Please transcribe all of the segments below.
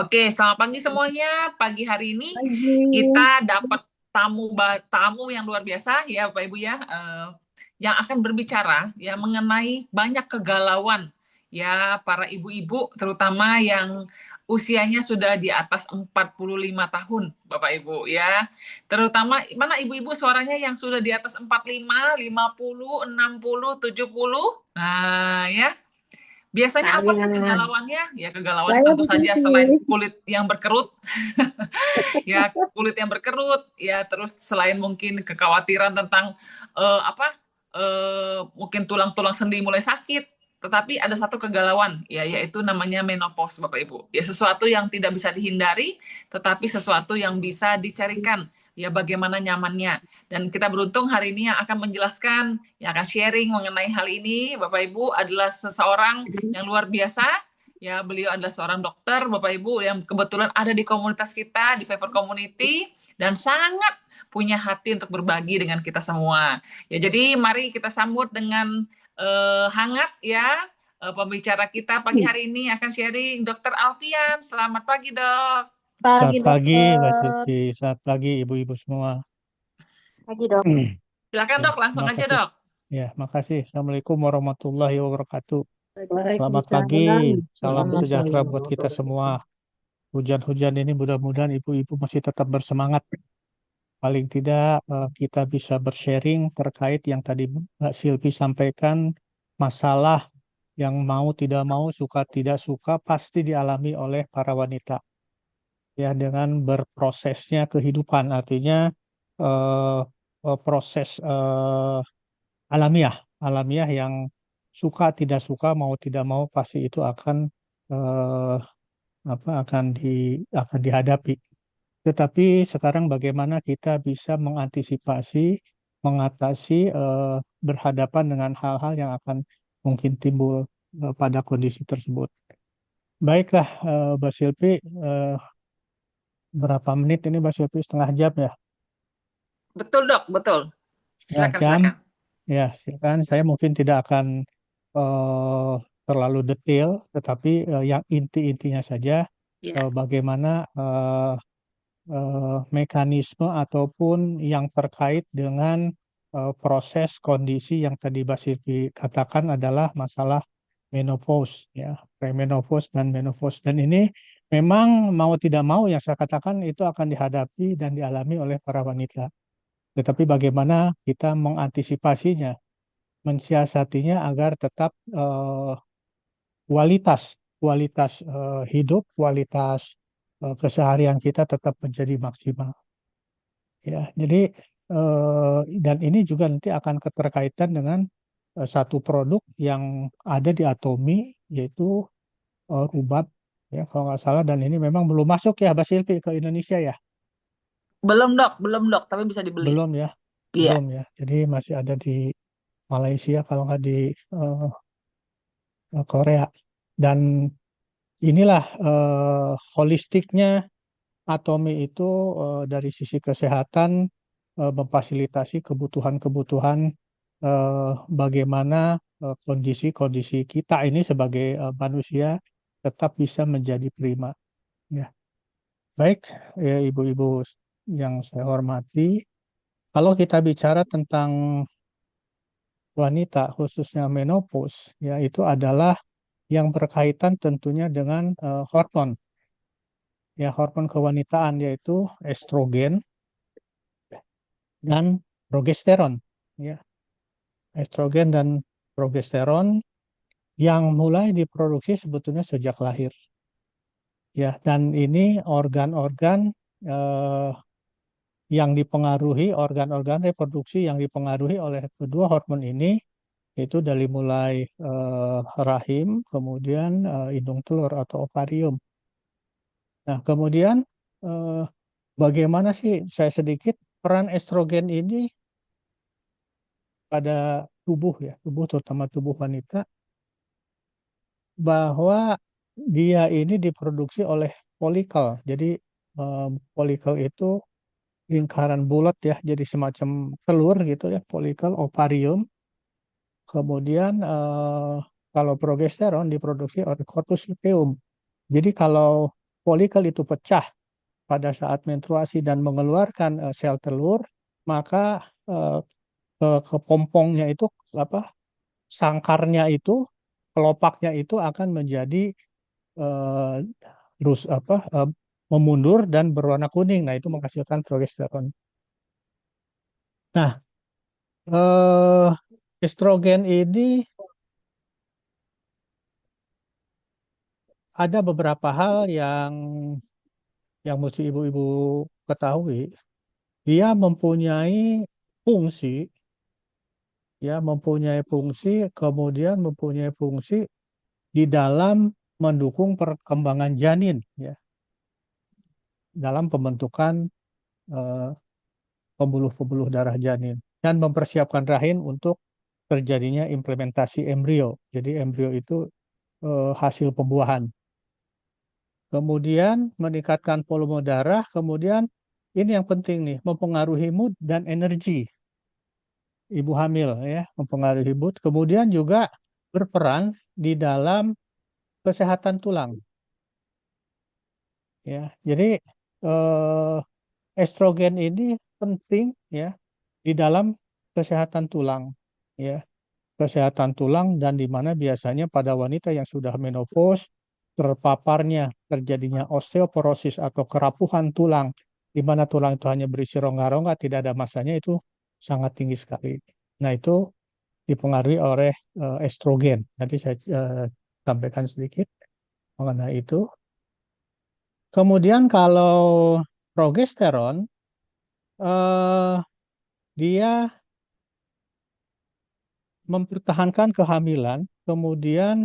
Oke, selamat pagi semuanya. Pagi hari ini Pagi. kita dapat tamu yang luar biasa ya, Bapak Ibu ya, yang akan berbicara ya mengenai banyak kegalauan ya para ibu-ibu terutama yang usianya sudah di atas 45 tahun, Bapak Ibu ya. Terutama mana ibu-ibu suaranya yang sudah di atas 45, 50, 60, 70. Nah, ya. Biasanya apa sih Saya, kegalauannya? Ya kegalauannya saya tentu di saja selain sini. kulit yang berkerut, ya kulit yang berkerut, ya terus selain mungkin kekhawatiran tentang apa mungkin tulang-tulang sendi mulai sakit, tetapi ada satu kegalauan ya yaitu namanya menopause Bapak Ibu. Ya sesuatu yang tidak bisa dihindari, tetapi sesuatu yang bisa dicarikan ya bagaimana nyamannya. Dan kita beruntung hari ini yang akan menjelaskan, yang akan sharing mengenai hal ini Bapak Ibu adalah seseorang yang luar biasa. Ya, beliau adalah seorang dokter, Bapak Ibu, yang kebetulan ada di komunitas kita, di Favor Community, dan sangat punya hati untuk berbagi dengan kita semua. Ya, jadi mari kita sambut dengan hangat ya pembicara kita pagi hari ini akan sharing Dokter Alfian. Selamat pagi, Dok. Pagi Selamat pagi, Mbak dokter. Silvi. Selamat pagi, ibu-ibu semua. Pagi dok. Silakan, Ya, Dok, langsung terima aja, kasih. Dok. Ya, makasih. Assalamualaikum warahmatullahi wabarakatuh. Selamat pagi, Waalaikumsalam salam sejahtera warahmatullahi buat kita semua. wabarakatuh. Hujan-hujan ini mudah-mudahan ibu-ibu masih tetap bersemangat. Paling tidak kita bisa bersharing terkait yang tadi Mbak Silvi sampaikan, masalah yang mau tidak mau, suka tidak suka pasti dialami oleh para wanita. Ya, dengan berprosesnya kehidupan, artinya eh, proses alamiah, alamiah yang suka tidak suka mau tidak mau pasti itu akan eh, akan dihadapi. Tetapi sekarang bagaimana kita bisa mengantisipasi, mengatasi, berhadapan dengan hal-hal yang akan mungkin timbul pada kondisi tersebut. Baiklah, Mbak Silvi, eh, berapa menit ini Mbak Silvi? Setengah jam ya? Betul, Dok, betul. Setengah Silakan, jam. silakan. Ya, silakan. Saya mungkin tidak akan eh, terlalu detail, tetapi yang inti-intinya saja Ya. bagaimana mekanisme ataupun yang terkait dengan proses kondisi yang tadi Mbak Silvi katakan adalah masalah menopause, ya, premenopause dan menopause. Dan ini memang mau tidak mau yang saya katakan itu akan dihadapi dan dialami oleh para wanita. Tetapi bagaimana kita mengantisipasinya, mensiasatinya agar tetap kualitas kualitas hidup, kualitas keseharian kita tetap menjadi maksimal. Ya, jadi dan ini juga nanti akan keterkaitan dengan satu produk yang ada di Atomi, yaitu Rubab, ya kalau nggak salah. Dan ini memang belum masuk ya, Mbak Silvi, ke Indonesia ya, Belum, Dok, tapi bisa dibeli. belum ya, Iya. belum ya. Jadi masih ada di Malaysia kalau nggak di eh, Korea. Dan inilah holistiknya Atomi itu dari sisi kesehatan memfasilitasi kebutuhan-kebutuhan bagaimana kondisi-kondisi kita ini sebagai manusia tetap bisa menjadi prima. Ya, baik, ya, ibu-ibu yang saya hormati, kalau kita bicara tentang wanita khususnya menopause, ya itu adalah yang berkaitan tentunya dengan hormon, ya hormon kewanitaan yaitu estrogen dan progesteron, ya estrogen dan progesteron yang mulai diproduksi sebetulnya sejak lahir, ya. Dan ini organ-organ eh, yang dipengaruhi, organ-organ reproduksi yang dipengaruhi oleh kedua hormon ini, itu dari mulai rahim, kemudian indung telur atau ovarium. Nah, kemudian eh, bagaimana sih, saya sedikit, peran estrogen ini pada tubuh, ya tubuh, terutama tubuh wanita, bahwa dia ini diproduksi oleh folikel. Jadi folikel itu lingkaran bulat, ya, jadi semacam telur gitu ya, folikel ovarium. Kemudian kalau progesteron diproduksi oleh corpus luteum. Jadi kalau folikel itu pecah pada saat menstruasi dan mengeluarkan sel telur, maka kepompongnya itu apa sangkarnya itu, kelopaknya itu akan menjadi eh, memundur dan berwarna kuning. Nah, itu menghasilkan progesteron. Nah, eh, estrogen ini ada beberapa hal yang mesti ibu-ibu ketahui. Dia fungsi, mempunyai fungsi, kemudian mempunyai fungsi di dalam mendukung perkembangan janin, ya, dalam pembentukan eh, pembuluh-pembuluh darah janin dan mempersiapkan rahim untuk terjadinya implementasi embrio. Jadi embrio itu hasil pembuahan. Kemudian meningkatkan volume darah, kemudian ini yang penting nih, mempengaruhi mood dan energi ibu hamil, ya, mempengaruhi mood. Kemudian juga berperan di dalam kesehatan tulang, ya. Jadi eh, estrogen ini penting, ya, di dalam kesehatan tulang, ya, kesehatan tulang, dan di mana biasanya pada wanita yang sudah menopause terpaparnya terjadinya osteoporosis atau kerapuhan tulang, di mana tulang itu hanya berisi rongga-rongga, tidak ada masanya, itu sangat tinggi sekali. Nah, itu dipengaruhi oleh estrogen. Nanti saya sampaikan sedikit mengenai itu. Kemudian kalau progesteron, eh, dia mempertahankan kehamilan, kemudian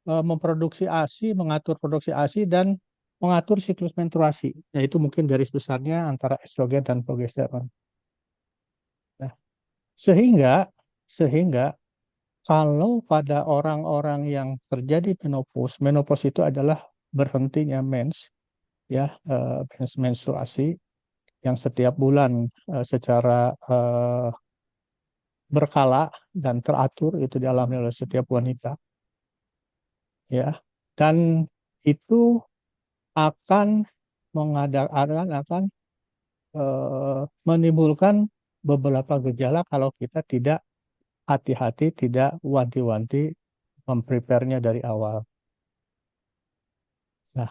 memproduksi ASI, mengatur produksi ASI, dan mengatur siklus menstruasi. Yaitu mungkin garis besarnya antara estrogen dan progesteron. Nah, sehingga sehingga kalau pada orang-orang yang terjadi menopause, menopause itu adalah berhentinya ya, menstruasi yang setiap bulan secara berkala dan teratur itu dialami oleh setiap wanita, ya. Dan itu akan akan menimbulkan beberapa gejala kalau kita tidak hati-hati, tidak wanti-wanti memprepare-nya dari awal. Nah,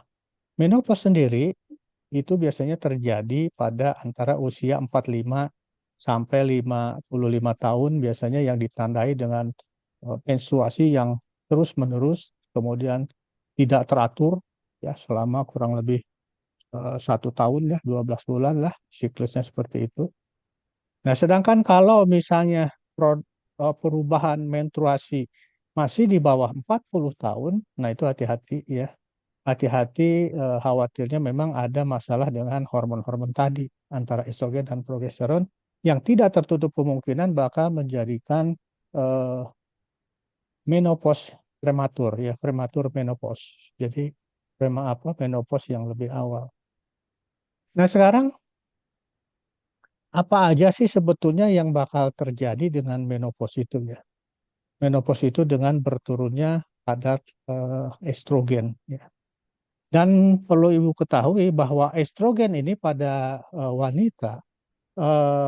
menopause sendiri itu biasanya terjadi pada antara usia 45 sampai 55 tahun, biasanya yang ditandai dengan menstruasi yang terus-menerus, kemudian tidak teratur, ya, selama kurang lebih 1 tahun, ya, 12 bulan lah siklusnya seperti itu. Nah, sedangkan kalau misalnya perubahan menstruasi masih di bawah 40 tahun, nah itu hati-hati, ya. Hati-hati, khawatirnya memang ada masalah dengan hormon-hormon tadi antara estrogen dan progesteron yang tidak tertutup kemungkinan bakal menjadikan eh, menopause prematur, ya, prematur menopause. Jadi menopause yang lebih awal. Nah, sekarang apa aja sih sebetulnya yang bakal terjadi dengan menopause itu, ya? Menopause itu dengan berturunnya kadar estrogen, ya. Dan perlu ibu ketahui bahwa estrogen ini pada wanita,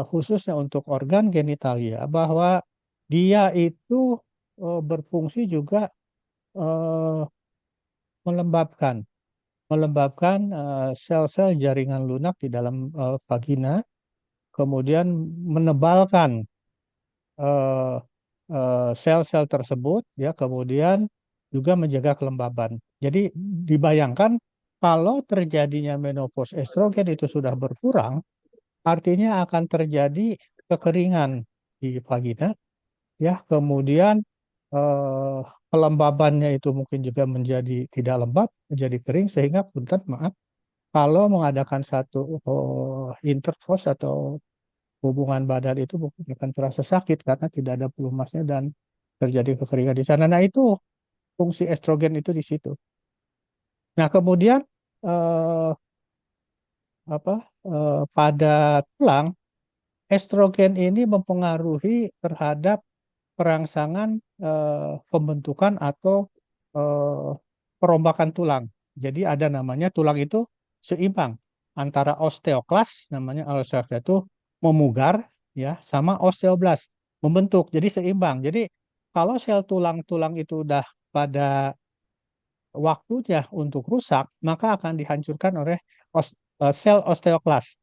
khususnya untuk organ genitalia, bahwa dia itu berfungsi juga eh, melembabkan, sel-sel jaringan lunak di dalam vagina, kemudian menebalkan eh, sel-sel tersebut, ya, kemudian juga menjaga kelembaban. Jadi dibayangkan kalau terjadinya menopause, estrogen itu sudah berkurang, artinya akan terjadi kekeringan di vagina, ya, kemudian eh, kelembabannya itu mungkin juga menjadi tidak lembab, menjadi kering, sehingga punten, maaf, kalau mengadakan satu intercourse atau hubungan badan itu mungkin akan terasa sakit karena tidak ada pelumasnya dan terjadi kekeringan di sana. Nah, itu fungsi estrogen itu di situ. Nah, kemudian eh, pada tulang, estrogen ini mempengaruhi terhadap perangsangan pembentukan atau eh, perombakan tulang. Jadi ada namanya tulang itu seimbang antara osteoklas, namanya osteoklas itu memugar ya, sama osteoblast membentuk. Jadi seimbang. Jadi kalau sel tulang-tulang itu udah pada waktunya untuk rusak, maka akan dihancurkan oleh sel osteoklas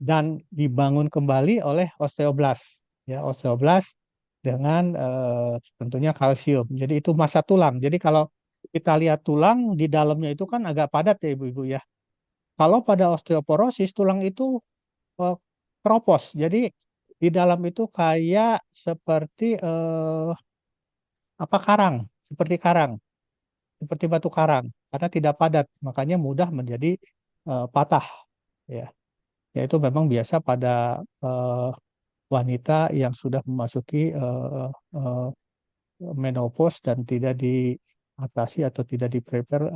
dan dibangun kembali oleh osteoblast. Ya, osteoblast dengan tentunya kalsium. Jadi itu massa tulang. Jadi kalau kita lihat tulang di dalamnya itu kan agak padat ya ibu-ibu ya. Kalau pada osteoporosis tulang itu eh, keropos. Jadi di dalam itu kayak seperti apa karang, seperti karang, seperti batu karang karena tidak padat, makanya mudah menjadi patah ya. Yaitu memang biasa pada wanita yang sudah memasuki eh, menopause dan tidak diatasi atau tidak di-prepare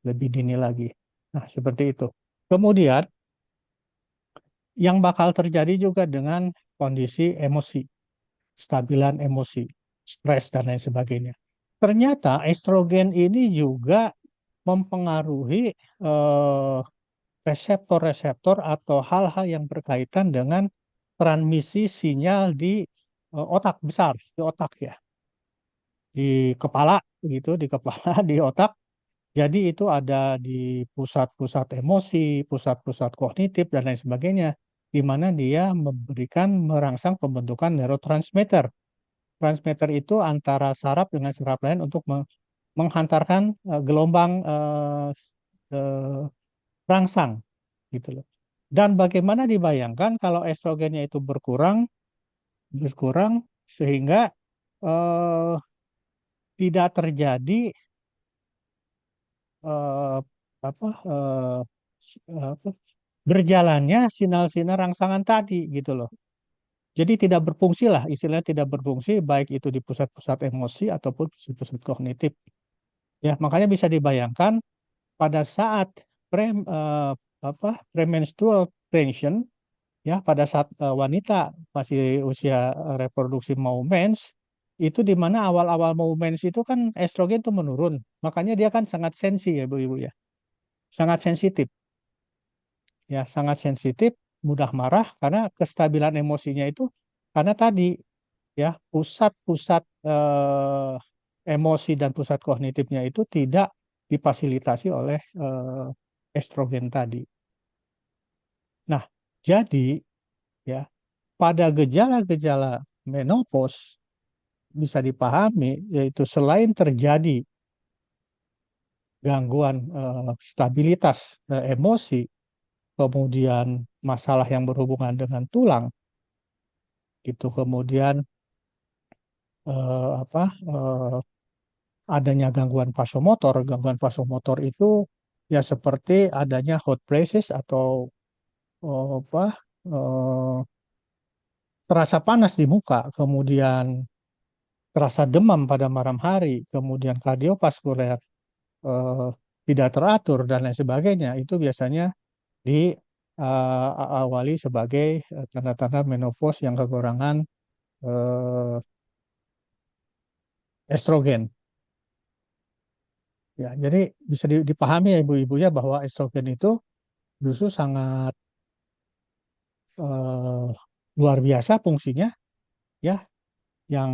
lebih dini lagi. Nah, seperti itu. Kemudian yang bakal terjadi juga dengan kondisi emosi, stabilan emosi, stres dan lain sebagainya. Ternyata estrogen ini juga mempengaruhi reseptor-reseptor atau hal-hal yang berkaitan dengan transmisi sinyal di otak besar, di otak ya, di kepala gitu, di kepala, di otak. Jadi itu ada di pusat-pusat emosi, pusat-pusat kognitif dan lain sebagainya, di mana dia merangsang pembentukan neurotransmitter. Transmitter itu antara saraf dengan saraf lain untuk menghantarkan gelombang rangsang gitu loh. Dan bagaimana dibayangkan kalau estrogennya itu berkurang, berkurang sehingga eh, tidak terjadi eh, apa, apa berjalannya sinyal-sinyal rangsangan tadi gitu loh. Jadi tidak berfungsi lah, istilahnya tidak berfungsi baik itu di pusat-pusat emosi ataupun pusat-pusat kognitif. Ya, makanya bisa dibayangkan pada saat premenstrual tension ya pada saat wanita masih usia reproduksi mau mens itu di mana awal-awal mau mens itu kan estrogen itu menurun. Makanya dia kan sangat sensi ya ibu-ibu ya. Sangat sensitif. Ya, sangat sensitif, mudah marah karena kestabilan emosinya itu karena tadi ya pusat-pusat emosi dan pusat kognitifnya itu tidak difasilitasi oleh estrogen tadi. Nah, jadi ya pada gejala-gejala menopause bisa dipahami yaitu selain terjadi gangguan stabilitas emosi, kemudian masalah yang berhubungan dengan tulang, gitu, kemudian apa adanya gangguan vasomotor. Gangguan vasomotor itu ya seperti adanya hot flashes atau apa eh, terasa panas di muka, kemudian terasa demam pada malam hari, kemudian kardiovaskuler eh, tidak teratur dan lain sebagainya. Itu biasanya diawali sebagai tanda-tanda menopause yang kekurangan eh, estrogen. Ya, jadi bisa dipahami ya ibu-ibu ya bahwa estrogen itu justru sangat eh, luar biasa fungsinya ya yang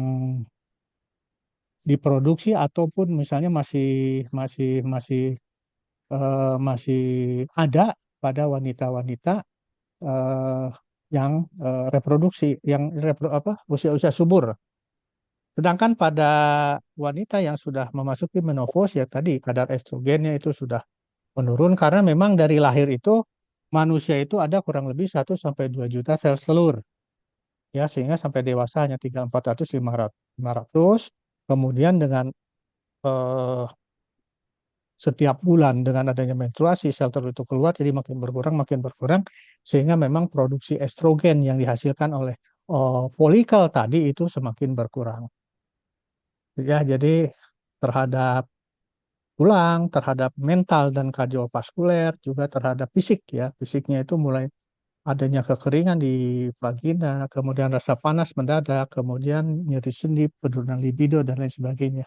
diproduksi ataupun misalnya masih masih masih masih ada pada wanita-wanita eh, yang reproduksi yang usia-usia subur. Sedangkan pada wanita yang sudah memasuki menopause ya tadi kadar estrogennya itu sudah menurun karena memang dari lahir itu manusia itu ada kurang lebih 1 sampai 2 juta sel telur ya sehingga sampai dewasa hanya 300, 400, 500. Kemudian dengan eh, setiap bulan dengan adanya menstruasi sel telur itu keluar jadi makin berkurang sehingga memang produksi estrogen yang dihasilkan oleh folikel tadi itu semakin berkurang. Ya, jadi terhadap tulang, terhadap mental dan kardiovaskuler, juga terhadap fisik ya. Fisiknya itu mulai adanya kekeringan di vagina, kemudian rasa panas mendadak, kemudian nyeri sendi, penurunan libido dan lain sebagainya.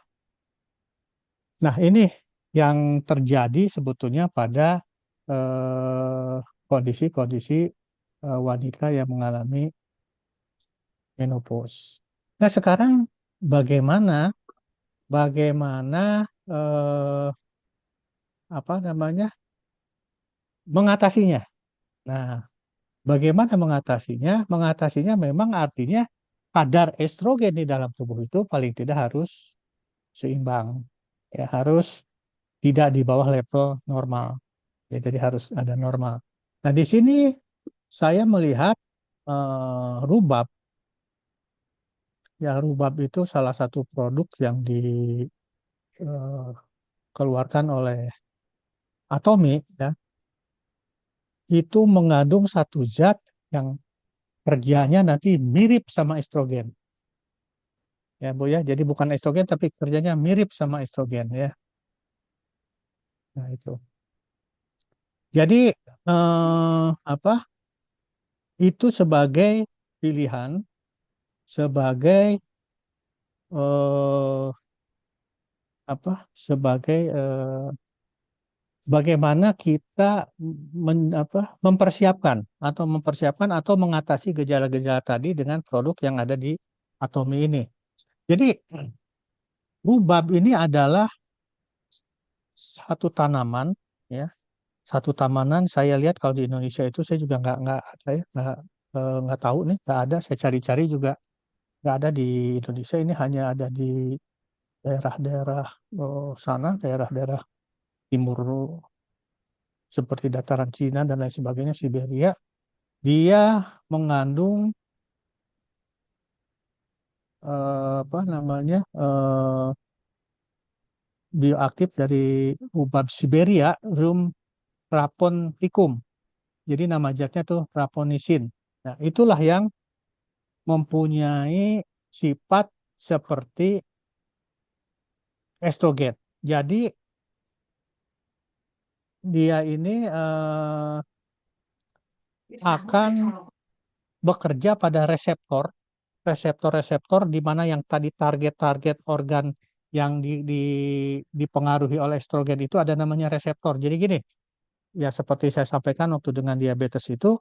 Nah, ini yang terjadi sebetulnya pada kondisi-kondisi wanita yang mengalami menopause. Nah, sekarang bagaimana bagaimana apa namanya mengatasinya? Nah, bagaimana mengatasinya? Mengatasinya memang artinya kadar estrogen di dalam tubuh itu paling tidak harus seimbang. Ya, harus tidak di bawah level normal. Ya, jadi harus ada normal. Nah, di sini saya melihat rubab. Ya, rubab itu salah satu produk yang dikeluarkan oleh Atomy, ya, itu mengandung satu zat yang kerjanya nanti mirip sama estrogen. Ya, Bu ya. Jadi bukan estrogen tapi kerjanya mirip sama estrogen ya. Nah, itu. Jadi apa? Itu sebagai pilihan, sebagai eh, apa? Sebagai bagaimana kita mempersiapkan atau mengatasi gejala-gejala tadi dengan produk yang ada di Atomi ini. Jadi rubab ini adalah satu tanaman, ya, satu tanaman. Saya lihat kalau di Indonesia itu saya juga nggak tahu nih, nggak ada. Saya cari-cari juga nggak ada di Indonesia. Ini hanya ada di daerah-daerah sana, daerah-daerah timur seperti dataran Cina dan lain sebagainya, Siberia. Dia mengandung apa namanya bioaktif dari rubab Siberia, Rum raponticum. Jadi nama zatnya tuh raponisin. Nah, itulah yang mempunyai sifat seperti estrogen. Jadi dia ini akan bekerja pada reseptor-reseptor di mana yang tadi target-target organ yang dipengaruhi oleh estrogen itu ada namanya reseptor. Jadi gini, ya seperti saya sampaikan waktu dengan diabetes itu,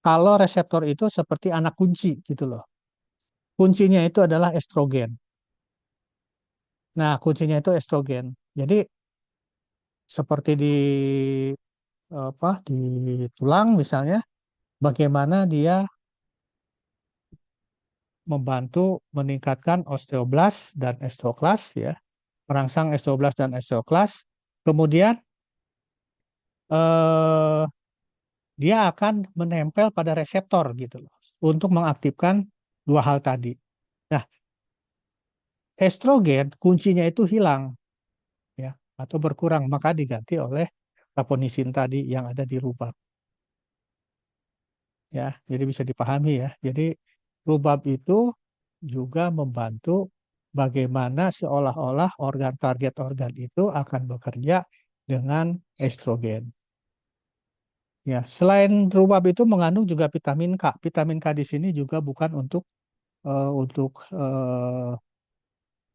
kalau reseptor itu seperti anak kunci gitu loh. Kuncinya itu adalah estrogen. Nah, kuncinya itu estrogen. Jadi seperti di tulang misalnya, bagaimana dia membantu meningkatkan osteoblast dan osteoklas, ya, merangsang osteoblast dan osteoklas. Kemudian eh, dia akan menempel pada reseptor gitu loh untuk mengaktifkan dua hal tadi. Nah, estrogen kuncinya itu hilang, ya, atau berkurang, maka diganti oleh raponisin tadi yang ada di rubab. Ya, jadi bisa dipahami ya. Jadi rubab itu juga membantu bagaimana seolah-olah organ target organ itu akan bekerja dengan estrogen. Ya, selain rubab itu mengandung juga vitamin K. Vitamin K di sini juga bukan untuk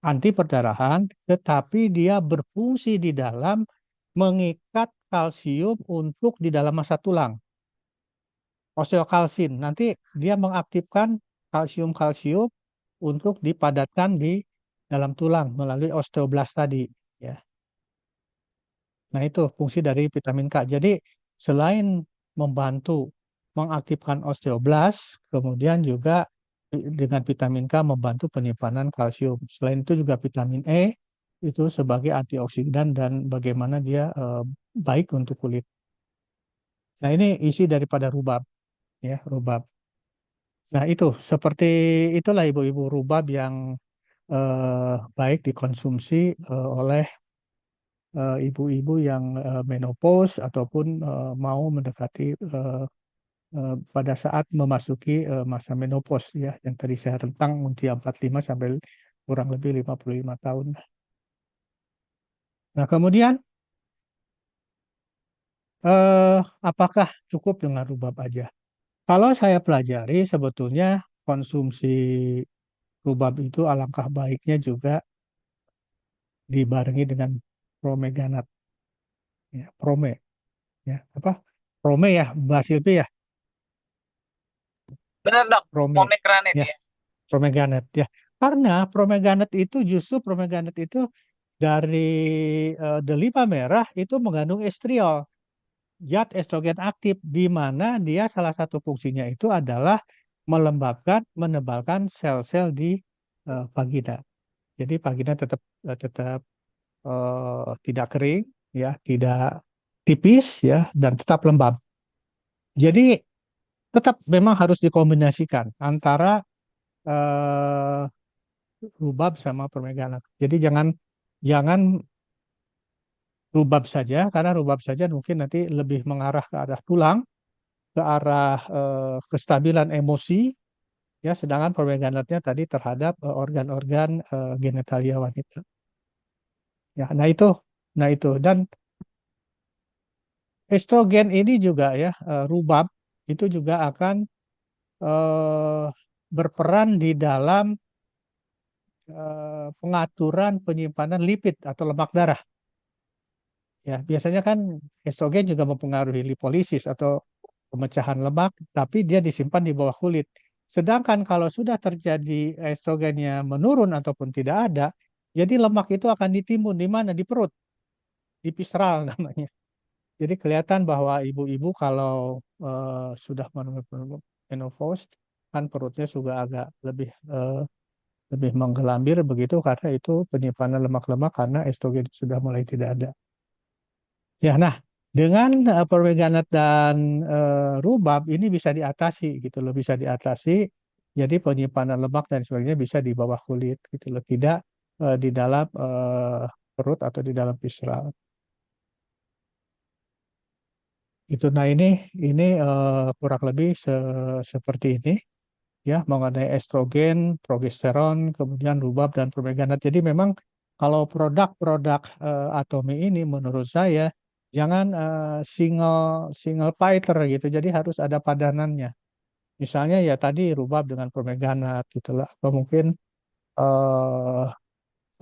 anti perdarahan, tetapi dia berfungsi di dalam mengikat kalsium untuk di dalam massa tulang. Osteokalsin. Nanti dia mengaktifkan kalsium-kalsium untuk dipadatkan di dalam tulang melalui osteoblast tadi. Ya. Nah, itu fungsi dari vitamin K. Jadi, selain membantu mengaktifkan osteoblast, kemudian juga dengan vitamin K membantu penyimpanan kalsium. Selain itu juga vitamin E itu sebagai antioksidan dan bagaimana dia baik untuk kulit. Nah, ini isi daripada rubab, ya, rubab. Nah, itu seperti itulah ibu-ibu rubab yang baik dikonsumsi oleh ibu-ibu yang menopause ataupun mau mendekati pada saat memasuki masa menopause ya, yang tadi saya rentang usia 45 sampai kurang lebih 55 tahun. Nah, kemudian apakah cukup dengan rubab aja? Kalau saya pelajari sebetulnya konsumsi rubab itu alangkah baiknya juga dibarengi dengan promeganat. ya, prome, ya, apa? Prome ya, Mbak Silvi ya, Benar dok, prome, pomegranate ya, ya. Promegranate ya. Karena Promegranate itu justru Promegranate itu dari delima merah itu mengandung estriol, zat estrogen aktif, di mana dia salah satu fungsinya itu adalah melembabkan, menebalkan sel-sel di vagina. Jadi vagina tetap tidak kering, ya, tidak tipis, ya, dan tetap lembab. Jadi tetap memang harus dikombinasikan antara eh, rubab sama permeganat. Jadi jangan jangan rubab saja, karena rubab saja mungkin nanti lebih mengarah ke arah tulang, ke arah kestabilan emosi, ya. Sedangkan permeganatnya tadi terhadap organ-organ genitalia wanita. Ya, nah itu dan estrogen ini juga ya, rubab itu juga akan eh, berperan di dalam pengaturan penyimpanan lipid atau lemak darah. Ya, biasanya kan estrogen juga mempengaruhi lipolisis atau pemecahan lemak, tapi dia disimpan di bawah kulit. Sedangkan kalau sudah terjadi estrogennya menurun ataupun tidak ada, jadi lemak itu akan ditimbun di mana? Di perut, di visceral namanya. Jadi kelihatan bahwa ibu-ibu kalau sudah menopause, kan perutnya juga agak lebih menggelambir begitu, karena itu penyimpanan lemak-lemak karena estrogen sudah mulai tidak ada. Ya, nah, dengan permeganat dan rubab ini bisa diatasi gitu loh, bisa diatasi. Jadi penyimpanan lemak dan sebagainya bisa di bawah kulit gitu loh, tidak di dalam perut atau di dalam visceral. Itu, nah ini kurang lebih seperti ini ya, mengenai estrogen, progesteron, kemudian rubab dan permeganat. Jadi memang kalau produk-produk Atomi ini menurut saya jangan single single fighter gitu. Jadi harus ada padanannya. Misalnya ya tadi rubab dengan permeganat gitulah, atau mungkin eh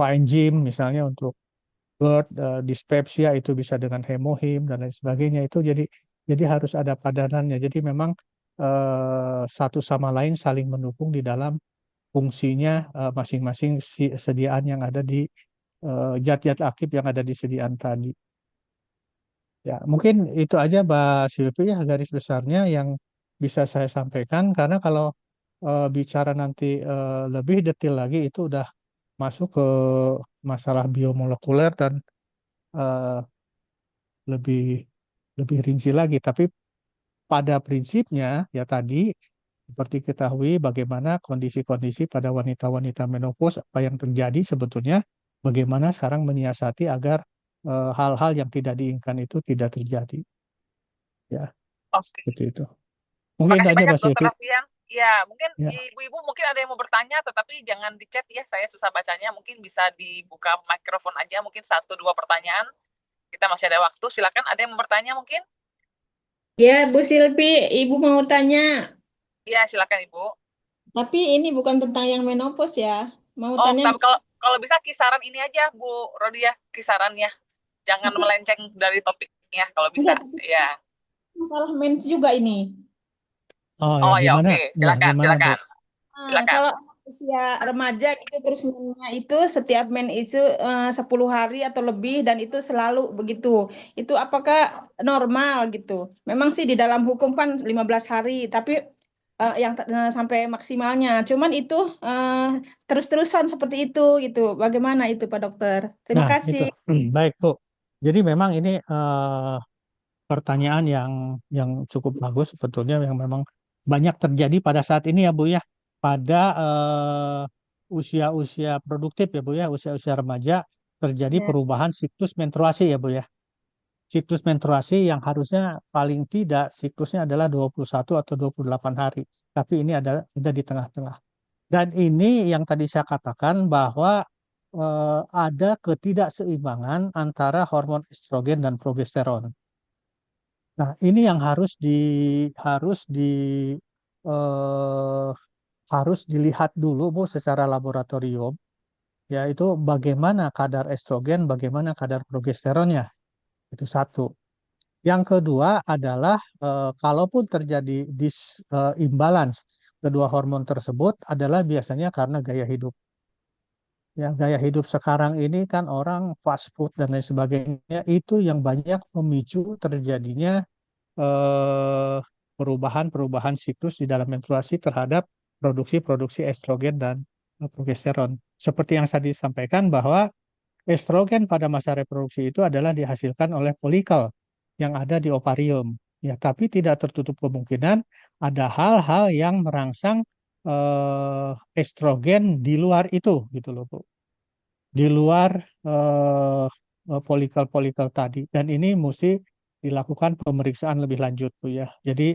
fine gym misalnya untuk GERD, dispepsia itu bisa dengan hemohim dan lain sebagainya. Itu jadi harus ada padanannya. Jadi memang satu sama lain saling mendukung di dalam fungsinya masing-masing sediaan yang ada di zat-zat aktif yang ada di sediaan tadi. Ya, mungkin itu aja Mbak Silvi ya garis besarnya yang bisa saya sampaikan, karena kalau bicara nanti lebih detail lagi itu udah masuk ke masalah biomolekuler dan eh, lebih lebih rinci lagi. Tapi pada prinsipnya ya tadi seperti ketahui bagaimana kondisi-kondisi pada wanita-wanita menopause, apa yang terjadi sebetulnya, bagaimana sekarang menyiasati agar hal-hal yang tidak diinginkan itu tidak terjadi. Ya, Oke. seperti itu. Mungkin itu Makasih aja banyak Mbak Dokter Silvi. Afian. Ya, mungkin Ya, ibu-ibu mungkin ada yang mau bertanya, tetapi jangan di chat ya, saya susah bacanya. Mungkin bisa dibuka mikrofon aja, mungkin satu dua pertanyaan. Kita masih ada waktu, silakan ada yang mau bertanya mungkin? Ya, Bu Silvi, Ibu mau tanya, Iya, silakan Ibu. tapi ini bukan tentang yang menopause ya. Mau Oh, tanya, tapi kalau kalau bisa kisaran ini aja Bu Rodia, kisarannya. Jangan tapi melenceng dari topiknya kalau bisa. enggak, tapi Ya. masalah mens juga ini. oh ya, Oh ya, gimana? oke. Ya, Silakan, gimana Bu? silakan. Silakan. Kalau usia remaja gitu terus mennya itu setiap men itu 10 hari atau lebih dan itu selalu begitu. Itu apakah normal gitu? Memang sih di dalam hukum kan 15 hari, tapi yang sampai maksimalnya. Cuman itu terus-terusan seperti itu gitu. Bagaimana itu Pak Dokter? Terima Nah, itu. kasih. Baik, Bu. Jadi memang ini pertanyaan yang cukup bagus sebetulnya, yang memang banyak terjadi pada saat ini ya Bu ya, pada usia-usia produktif ya Bu ya, usia-usia remaja terjadi Ya. perubahan siklus menstruasi ya Bu ya. Siklus menstruasi yang harusnya paling tidak siklusnya adalah 21 atau 28 hari, tapi ini ada di tengah-tengah. Dan ini yang tadi saya katakan bahwa ada ketidakseimbangan antara hormon estrogen dan progesteron. Nah, ini yang harus di eh, harus dilihat dulu Bu secara laboratorium, yaitu bagaimana kadar estrogen, bagaimana kadar progesteronnya. Itu satu. Yang kedua adalah kalaupun terjadi imbalance kedua hormon tersebut adalah biasanya karena gaya hidup. Ya, gaya hidup sekarang ini kan orang fast food dan lain sebagainya itu yang banyak memicu terjadinya eh, perubahan-perubahan siklus di dalam menstruasi terhadap produksi-produksi estrogen dan progesteron. Seperti yang tadi disampaikan bahwa estrogen pada masa reproduksi itu adalah dihasilkan oleh folikel yang ada di ovarium. Ya, tapi tidak tertutup kemungkinan ada hal-hal yang merangsang estrogen di luar itu, gitu loh, Bu. Di luar eh, folikel-folikel tadi. Dan ini mesti dilakukan pemeriksaan lebih lanjut, Bu ya. Jadi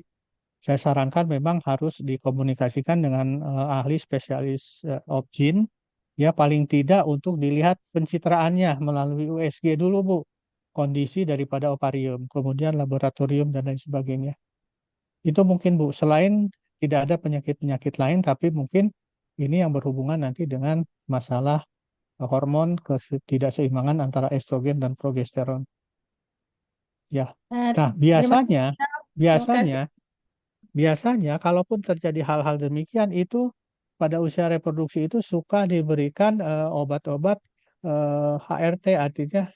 saya sarankan memang harus dikomunikasikan dengan ahli spesialis obgyn ya paling tidak untuk dilihat pencitraannya melalui USG dulu Bu, kondisi daripada ovarium, kemudian laboratorium dan lain sebagainya. Itu mungkin Bu, selain tidak ada penyakit-penyakit lain, tapi mungkin ini yang berhubungan nanti dengan masalah hormon ketidakseimbangan antara estrogen dan progesteron. Ya. Eh, Nah, Terima kasih. biasanya, Terima kasih. biasanya Biasanya, kalaupun terjadi hal-hal demikian, itu pada usia reproduksi itu suka diberikan obat-obat HRT, artinya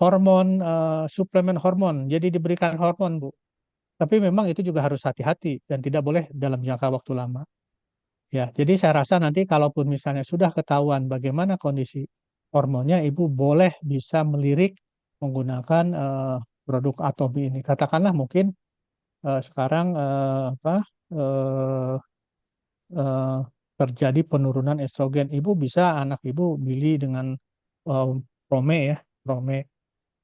hormon, suplemen hormon. Jadi diberikan hormon, Bu. Tapi memang itu juga harus hati-hati dan tidak boleh dalam jangka waktu lama. Ya, jadi saya rasa nanti kalaupun misalnya sudah ketahuan bagaimana kondisi hormonnya, Ibu boleh bisa melirik menggunakan produk Atomi ini. Katakanlah mungkin sekarang eh, eh, terjadi penurunan estrogen. Ibu bisa anak ibu milih dengan eh, Prome ya, Prome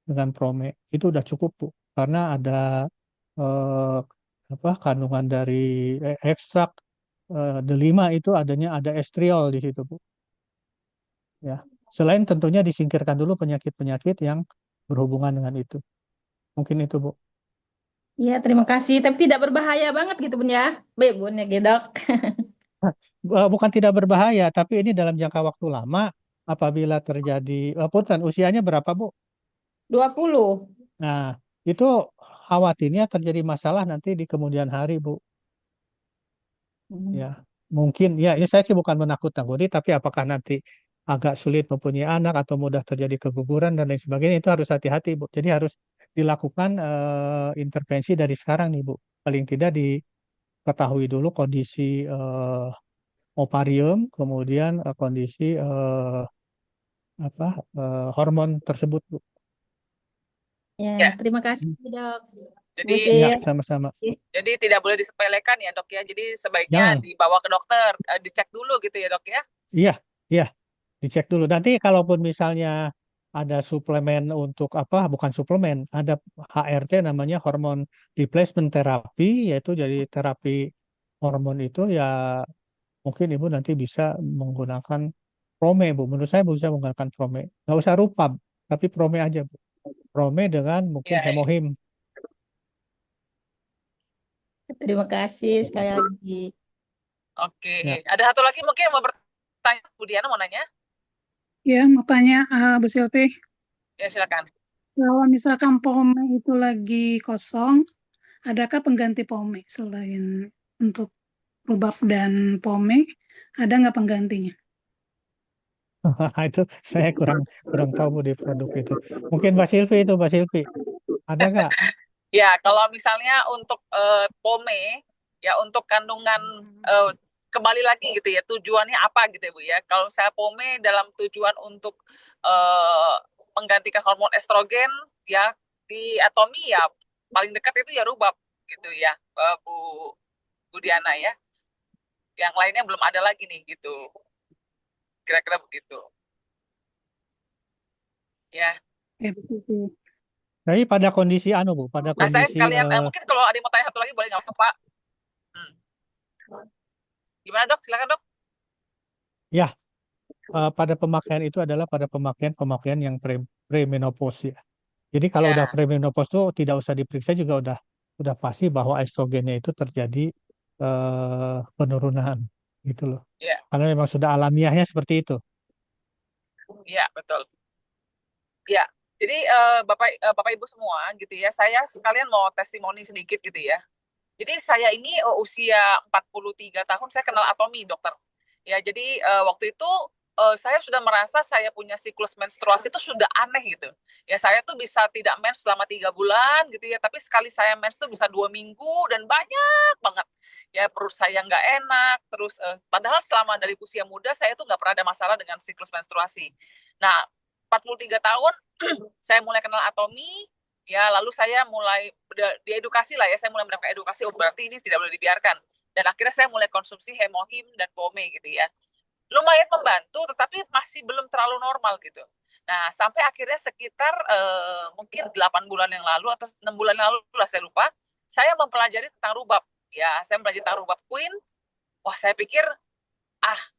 dengan Prome itu udah cukup Bu, karena ada eh, kandungan dari ekstrak delima itu ada estriol di situ Bu. Ya, selain tentunya disingkirkan dulu penyakit-penyakit yang berhubungan dengan itu. Mungkin itu Bu. Iya, terima kasih. Tapi tidak berbahaya banget gitu Bun ya. Bun ya, Gedok. Bukan tidak berbahaya, tapi ini dalam jangka waktu lama apabila terjadi, punten, usianya berapa, Bu? 20. Nah, itu khawatirnya terjadi masalah nanti di kemudian hari, Bu. Ya, Hmm. mungkin, ya, ini saya sih bukan menakut-nakuti, tapi apakah nanti agak sulit mempunyai anak atau mudah terjadi keguguran dan lain sebagainya, itu harus hati-hati, Bu. Jadi harus dilakukan intervensi dari sekarang nih, Bu. Paling tidak diketahui dulu kondisi ovarium, kemudian kondisi hormon tersebut, Bu. Ya, Ya, terima kasih Dok. Bu jadi Ya, Sil. sama-sama. tidak boleh disepelekan ya dok ya. Jadi sebaiknya Jangan. dibawa ke dokter, dicek dulu gitu ya dok ya. Iya, iya, dicek dulu. Nanti kalaupun misalnya ada suplemen untuk bukan suplemen, ada HRT namanya hormon replacement therapy, yaitu jadi terapi hormon itu ya mungkin ibu nanti bisa menggunakan Prome, Bu. Menurut saya bisa menggunakan Prome. Nggak usah Rupab, tapi Prome aja, Bu. Prome dengan mungkin Ya, Hemohim. Terima kasih sekali lagi. oke. Ya. Ada satu lagi mungkin yang mau bertanya, Bu Diana mau nanya? Ya, mau tanya, Bu Silvi, Ya silakan. kalau misalkan pome itu lagi kosong, adakah pengganti pome selain untuk rubab dan pome? Ada nggak penggantinya? Itu saya kurang kurang tahu Bu, di produk itu. Mungkin Mbak Silvi itu, Mbak Silvi. Ada nggak? Ya, kalau misalnya untuk pome, ya untuk kandungan eh, kembali lagi gitu ya, tujuannya apa gitu ya Bu ya. Kalau saya pome dalam tujuan untuk eh, menggantikan hormon estrogen, ya di Atomi ya paling dekat itu ya rubab gitu ya, Bu Bu Diana ya. Yang lainnya belum ada lagi nih gitu. Kira-kira begitu. Ya. Ya, begitu. Tapi pada kondisi Bu, pada Nah, saya kondisi sekalian mungkin kalau ada yang mau tanya satu lagi boleh nggak Pak? Hmm. Gimana dok? Silakan dok. ya pada pemakaian itu adalah pada pemakaian yang premenopause ya. Jadi kalau udah Ya, premenopause tuh tidak usah diperiksa juga udah pasti bahwa estrogennya itu terjadi penurunan gitu loh. ya, Karena memang sudah alamiahnya seperti itu. ya betul. Ya, Jadi Bapak Ibu semua gitu ya, saya sekalian mau testimoni sedikit gitu ya. Jadi saya ini usia 43 tahun saya kenal Atomi, dokter. Ya, jadi waktu itu saya sudah merasa saya punya siklus menstruasi itu sudah aneh gitu. Ya, saya tuh bisa tidak mens selama 3 bulan gitu ya, tapi sekali saya mens tuh bisa 2 minggu dan banyak banget. Ya, perut saya nggak enak, terus padahal selama dari usia muda saya tuh nggak pernah ada masalah dengan siklus menstruasi. Nah, 43 tahun saya mulai kenal Atomi, ya lalu saya mulai diedukasi lah ya, saya mulai mendapatkan edukasi, oh berarti ini tidak boleh dibiarkan, dan akhirnya saya mulai konsumsi hemohim dan pome gitu ya, lumayan membantu tetapi masih belum terlalu normal gitu. Nah sampai akhirnya sekitar mungkin 8 bulan yang lalu atau 6 bulan yang lalu lah saya lupa, saya mempelajari tentang rubab ya, saya mempelajari tentang rubab queen. Wah saya pikir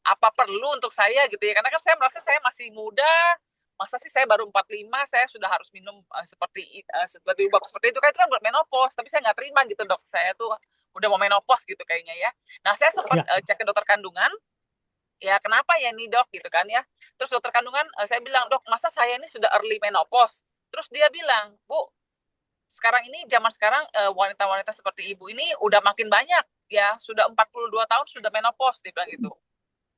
apa perlu untuk saya gitu ya, karena kan saya merasa saya masih muda, masa sih saya baru 45 saya sudah harus minum seperti ubah seperti itu, kan itu kan buat menopause, tapi saya nggak terima gitu dok, saya tuh udah mau menopause gitu kayaknya ya. Nah saya sempat Ya. cek ke dokter kandungan, ya kenapa ya nih dok gitu kan ya, terus dokter kandungan saya bilang, dok masa saya ini sudah early menopause, terus dia bilang, bu sekarang ini zaman sekarang wanita-wanita seperti ibu ini udah makin banyak ya, sudah 42 tahun sudah menopause, dia bilang gitu.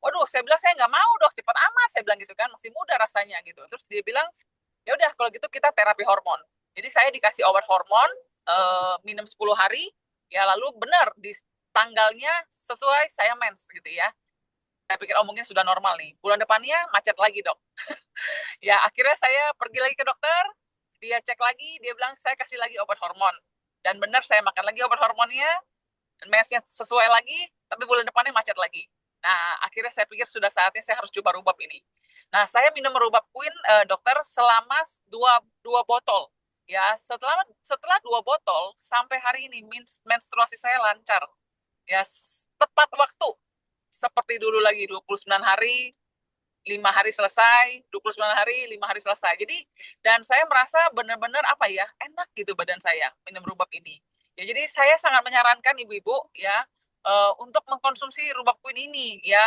Waduh, saya bilang saya nggak mau dok, cepat amat, saya bilang gitu kan, masih muda rasanya gitu. Terus dia bilang, ya udah kalau gitu kita terapi hormon. Jadi saya dikasih obat hormon, minum 10 hari, ya lalu benar di tanggalnya sesuai saya mens gitu ya. Saya pikir oh mungkin sudah normal nih. Bulan depannya macet lagi dok. Ya akhirnya saya pergi lagi ke dokter, dia cek lagi, dia bilang saya kasih lagi obat hormon. Dan benar saya makan lagi obat hormonnya, mensnya sesuai lagi, tapi bulan depannya macet lagi. Nah, akhirnya saya pikir sudah saatnya saya harus coba rubab ini. Nah, saya minum rubab queen, dokter, selama dua botol. Ya, setelah 2 botol, sampai hari ini menstruasi saya lancar. Ya, tepat waktu. Seperti dulu lagi, 29 hari, 5 hari selesai, 29 hari, 5 hari selesai. Jadi, dan saya merasa benar-benar apa ya, enak gitu badan saya minum rubab ini. Ya, jadi saya sangat menyarankan ibu-ibu ya, untuk mengkonsumsi rubab queen ini ya,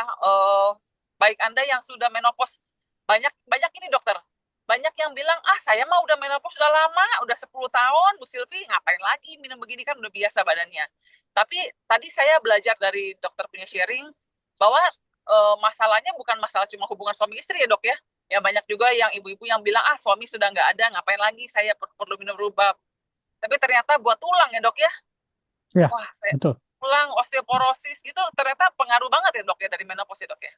baik Anda yang sudah menopause, banyak banyak ini dokter, banyak yang bilang saya mah udah menopause sudah lama, udah 10 tahun Bu Silvi, ngapain lagi minum begini, kan udah biasa badannya. Tapi tadi saya belajar dari dokter punya sharing bahwa masalahnya bukan masalah cuma hubungan suami istri ya dok ya. Ya banyak juga yang ibu-ibu yang bilang suami sudah nggak ada, ngapain lagi saya perlu minum rubab. Tapi ternyata buat tulang ya dok ya. Ya, Wah, betul. tulang osteoporosis gitu ternyata pengaruh banget ya dok ya dari menopause ya dok ya.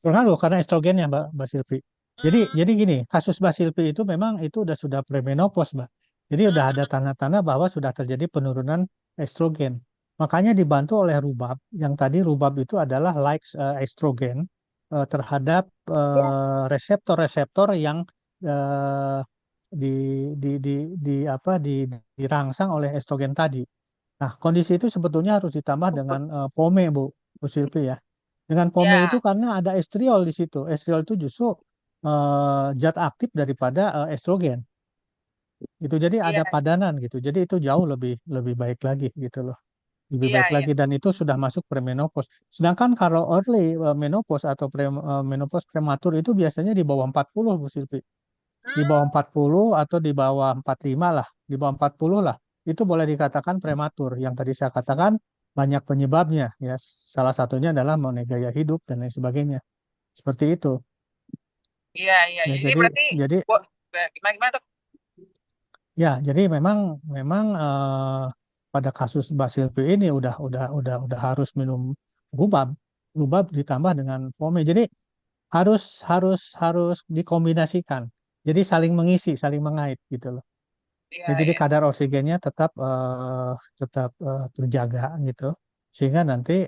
Pengaruh karena estrogen ya Mbak Silvi. Hmm, Jadi gini, kasus Mbak Silvi itu memang itu sudah premenopause Mbak. Jadi udah ada hmm, tanda-tanda bahwa sudah terjadi penurunan estrogen. Makanya dibantu oleh rubab. Yang tadi rubab itu adalah likes estrogen terhadap Ya, reseptor-reseptor yang eh, di, dirangsang oleh estrogen tadi. Nah, kondisi itu sebetulnya harus ditambah dengan POME Bu Silvi ya. Dengan POME itu ya, karena ada estriol di situ. Estriol itu justru zat aktif daripada estrogen. Itu jadi iya, ada padanan gitu. Jadi itu jauh lebih lebih baik lagi gitu loh. Lebih iya, baik iya. lagi dan itu sudah masuk premenopause. Sedangkan kalau early menopause atau menopause prematur itu biasanya di bawah 40 Bu Silvi. Di bawah Hmm, 40 atau di bawah 45 lah, di bawah 40 lah. Itu boleh dikatakan prematur. Yang tadi saya katakan banyak penyebabnya ya. Salah satunya adalah mengenai gaya hidup dan lain sebagainya. Seperti itu. iya, iya, Ya, iya. Jadi jadi berarti jadi gimana gimana dok? ya, jadi memang memang pada kasus Basil P ini udah harus minum rubab, rubab ditambah dengan pome. Jadi harus harus harus dikombinasikan. Jadi saling mengisi, saling mengait gitu loh. Iya, Ya, jadi iya, kadar oksigennya tetap terjaga gitu. Sehingga nanti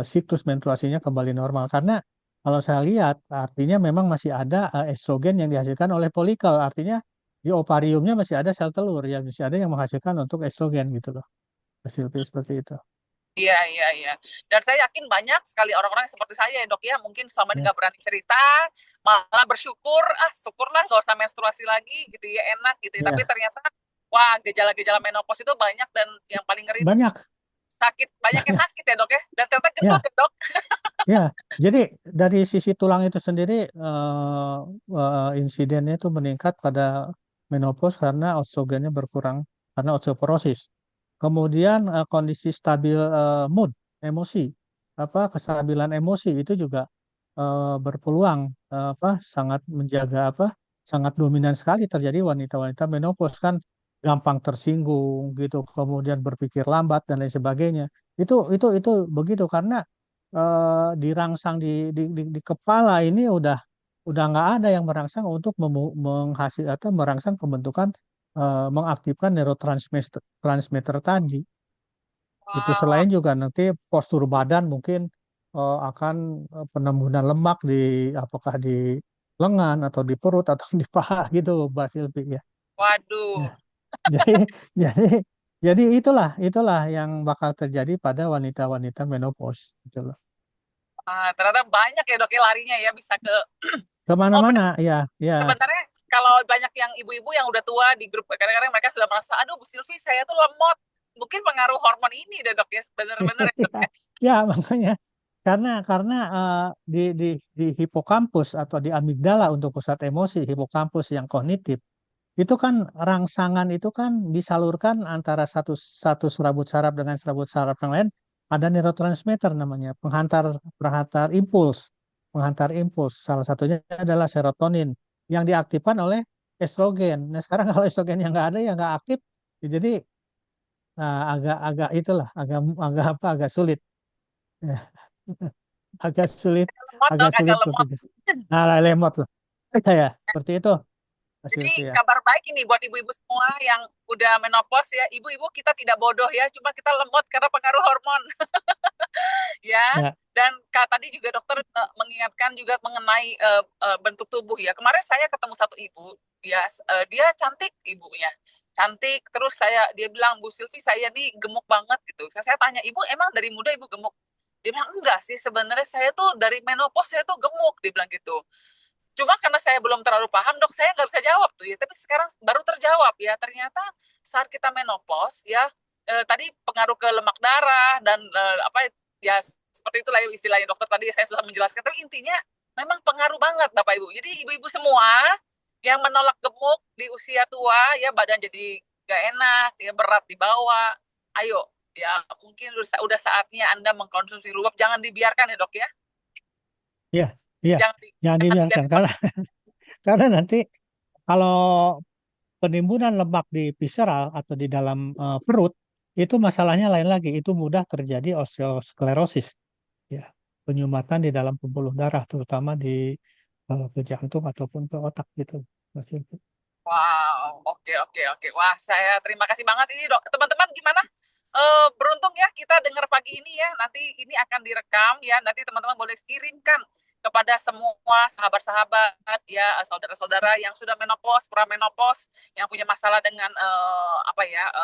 siklus menstruasinya kembali normal. Karena kalau saya lihat artinya memang masih ada estrogen yang dihasilkan oleh folikel. Artinya di ovariumnya masih ada sel telur yang masih ada yang menghasilkan untuk estrogen gitu loh. Hasil seperti itu. iya, iya, iya. Dan saya yakin banyak sekali orang-orang yang seperti saya ya dok ya, mungkin selama ini Ya, nggak berani cerita, malah bersyukur, syukurlah nggak usah menstruasi lagi gitu ya, enak gitu ya. Tapi ya, ternyata, wah gejala-gejala menopause itu banyak, dan yang paling ngeri itu banyak. sakit, banyak yang sakit ya dok ya, dan ternyata gendut Ya, ya dok. Ya, jadi dari sisi tulang itu sendiri insidennya itu meningkat pada menopause karena estrogennya berkurang karena osteoporosis. Kemudian kondisi stabil mood, emosi, kestabilan emosi itu juga berpeluang sangat menjaga sangat dominan sekali terjadi wanita-wanita menopause kan gampang tersinggung gitu, kemudian berpikir lambat dan lain sebagainya. Itu begitu karena dirangsang di kepala ini udah nggak ada yang merangsang untuk menghasil atau merangsang pembentukan mengaktifkan neurotransmitter transmitter tadi. Itu Wow, selain juga nanti postur badan mungkin akan penimbunan lemak apakah di lengan atau di perut atau di paha gitu, Mbak Silvi ya. Ya. waduh. Jadi jadi jadi itulah yang bakal terjadi pada wanita-wanita menopause gitu loh. Ternyata banyak ya dok ya larinya ya bisa ke. Oh benar, Kemana-mana, ya, ya, sebenarnya kalau banyak yang ibu-ibu yang udah tua di grup, kadang-kadang mereka sudah merasa, aduh Bu Silvi saya tuh lemot. Mungkin pengaruh hormon ini deh dok ya, bener-bener ya dok ya, ya. ya makanya karena di hipokampus atau di amigdala untuk pusat emosi, hipokampus yang kognitif itu kan rangsangan itu kan disalurkan antara satu satu serabut saraf dengan serabut saraf yang lain, ada neurotransmitter namanya penghantar penghantar impuls salah satunya adalah serotonin yang diaktifkan oleh estrogen. Nah sekarang kalau estrogen yang nggak ada ya nggak aktif, jadi agak itulah agak sulit. Ya, agak sulit Lemot agak dok, agak sulit lemot. berpikir. Nah, lemot loh. Ya, seperti itu, Mas Jadi Silvi ya. kabar baik ini buat ibu-ibu semua yang udah menopause ya. Ibu-ibu kita tidak bodoh ya, cuma kita lemot karena pengaruh hormon ya. Ya, Dan tadi juga dokter mengingatkan juga mengenai bentuk tubuh ya. Kemarin saya ketemu satu ibu, ya dia cantik ibunya, cantik. Terus dia bilang Bu Silvi saya nih gemuk banget gitu. Saya tanya ibu emang dari muda ibu gemuk? Dia bilang enggak sih sebenarnya saya tuh dari menopause saya tuh gemuk. Dia bilang gitu. Cuma karena saya belum terlalu paham dok, saya nggak bisa jawab tuh ya. Tapi sekarang baru terjawab ya. Ternyata saat kita menopause ya, tadi pengaruh ke lemak darah dan apa ya seperti itulah ya istilahnya dokter tadi saya sudah menjelaskan. Tapi intinya memang pengaruh banget Bapak Ibu. Jadi ibu-ibu semua yang menolak gemuk di usia tua ya badan jadi gak enak ya berat dibawa. Ayo ya mungkin udah saatnya Anda mengkonsumsi rubab. Jangan dibiarkan ya dok ya. ya, iya. Jangan, Jangan jangan dibiarkan dibiarkan. karena nanti kalau penimbunan lemak di visceral atau di dalam perut itu masalahnya lain lagi. Itu mudah terjadi osteosklerosis, ya, penyumbatan di dalam pembuluh darah, terutama ke jantung ataupun ke otak gitu, Mas Silvi. Wow, oke oke oke. Wah, saya terima kasih banget ini dok. Teman-teman gimana? Beruntung ya kita dengar pagi ini ya. Nanti ini akan direkam ya. Nanti teman-teman boleh kirimkan kepada semua sahabat-sahabat ya, saudara-saudara yang sudah menopause, pramenopause, yang punya masalah dengan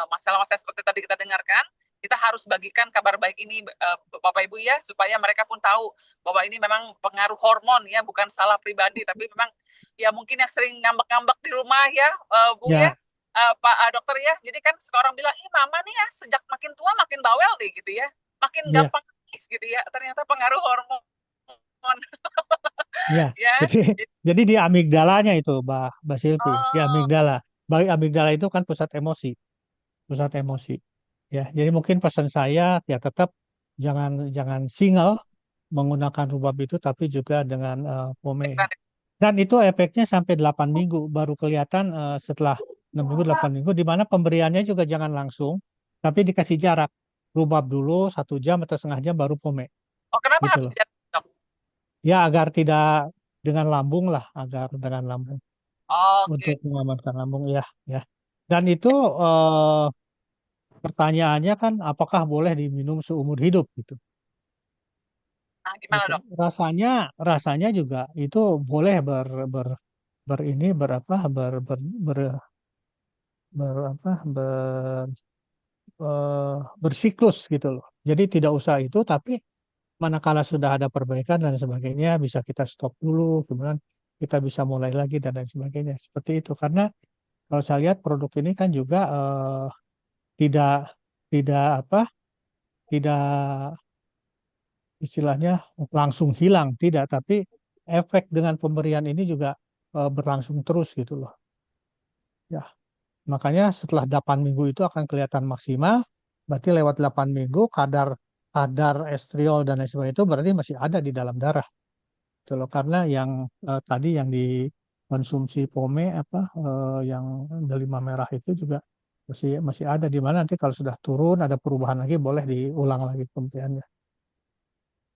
masalah-masalah seperti tadi kita dengarkan. Kita harus bagikan kabar baik ini Bapak Ibu ya, supaya mereka pun tahu bahwa ini memang pengaruh hormon ya, bukan salah pribadi, tapi memang ya mungkin yang sering ngambek-ngambek di rumah ya, Bu ya, Ya, Pak Dokter ya. Jadi kan sekarang bilang, ih mama nih ya sejak makin tua makin bawel deh gitu ya, makin ya, gampang nangis gitu ya. Ternyata pengaruh hormon ya. ya. Jadi jadi di amigdalanya itu, Mbak Silvi, di Oh, amigdala. Bagi amigdala itu kan pusat emosi. Ya, jadi mungkin pesan saya ya tetap jangan jangan single menggunakan rubab itu, tapi juga dengan pome. Dan itu efeknya sampai 8 minggu baru kelihatan setelah 6 minggu 8 minggu, di mana pemberiannya juga jangan langsung, tapi dikasih jarak. Rubab dulu 1 jam atau setengah jam baru pome oh kenapa gitu harus loh. jadi dok? Ya agar tidak dengan lambung lah, agar dengan lambung Oke. untuk mengamankan lambung ya, ya. Dan itu eh, pertanyaannya kan apakah boleh diminum seumur hidup gitu. Nah gimana Gitu. dok? Rasanya juga itu boleh ber, ber, ber ini berapa ber, ber, ber, ber apa ber, bersiklus gitu loh. Jadi tidak usah itu, tapi manakala sudah ada perbaikan dan sebagainya bisa kita stop dulu, kemudian kita bisa mulai lagi dan lain sebagainya. Seperti itu karena kalau saya lihat produk ini kan juga tidak tidak tidak istilahnya langsung hilang, tidak, tapi efek dengan pemberian ini juga berlangsung terus gitu loh. Ya, makanya setelah 8 minggu itu akan kelihatan maksimal, berarti lewat 8 minggu kadar estriol dan lain sebagainya itu berarti masih ada di dalam darah. Gitu loh. Karena yang tadi yang dikonsumsi pome yang delima merah itu juga masih ada, di mana nanti kalau sudah turun ada perubahan lagi boleh diulang lagi pemberiannya.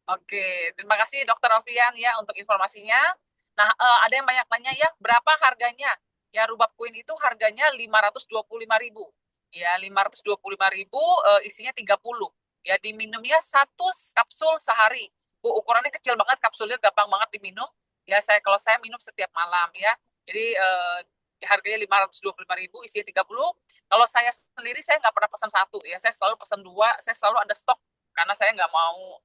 Oke, terima kasih Dokter Alfian ya untuk informasinya. Nah, ada yang banyak tanya ya, berapa harganya? Ya, Rubab Queen itu harganya 525.000. Ya, 525.000, isinya 30. Ya, diminumnya 1 kapsul sehari. Bu, ukurannya kecil banget, kapsulnya gampang banget diminum. Ya, kalau saya minum setiap malam ya. Jadi harganya 525.000, isinya 30. Kalau saya sendiri saya nggak pernah pesan 1 ya, saya selalu pesan 2, saya selalu ada stok karena saya nggak mau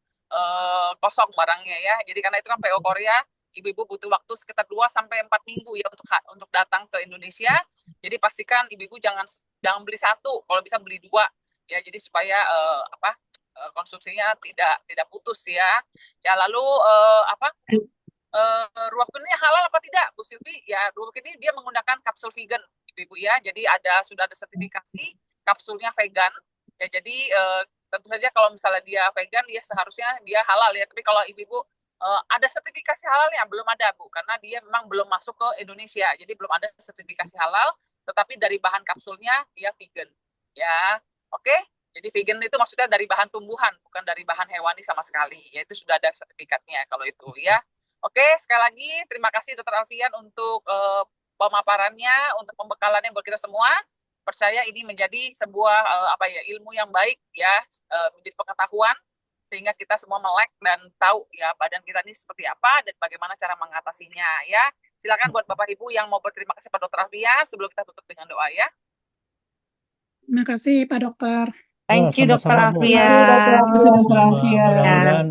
kosong barangnya ya. Jadi karena itu kan PO Korea, ibu-ibu butuh waktu sekitar 2-4 minggu ya untuk datang ke Indonesia. Jadi pastikan ibu-ibu jangan beli 1, kalau bisa beli 2 ya. Jadi supaya konsumsinya tidak putus ya. Ya lalu Rubab ini halal apa tidak, Bu Silvi? Ya, Rubab ini dia menggunakan kapsul vegan, ibu-ibu ya. Jadi sudah ada sertifikasi kapsulnya vegan. Ya, jadi tentu saja kalau misalnya dia vegan, ya seharusnya dia halal ya. Tapi kalau ibu-ibu ada sertifikasi halalnya, belum ada, Bu, karena dia memang belum masuk ke Indonesia. Jadi belum ada sertifikasi halal, tetapi dari bahan kapsulnya dia vegan. Ya, oke. Jadi vegan itu maksudnya dari bahan tumbuhan, bukan dari bahan hewani sama sekali. Ya, itu sudah ada sertifikatnya kalau itu ya. Oke, sekali lagi terima kasih Dr. Alfian untuk pemaparannya, untuk pembekalannya buat kita semua. Percaya ini menjadi sebuah ilmu yang baik ya, menjadi pengetahuan sehingga kita semua melek dan tahu ya badan kita ini seperti apa dan bagaimana cara mengatasinya ya. Silakan buat Bapak Ibu yang mau berterima kasih pada Dr. Alfian sebelum kita tutup dengan doa ya. Terima kasih Pak Dokter. Thank you Dokter Sama-sama, Bu. Alfian. Terima kasih Dokter Alfian. Mudah-mudahan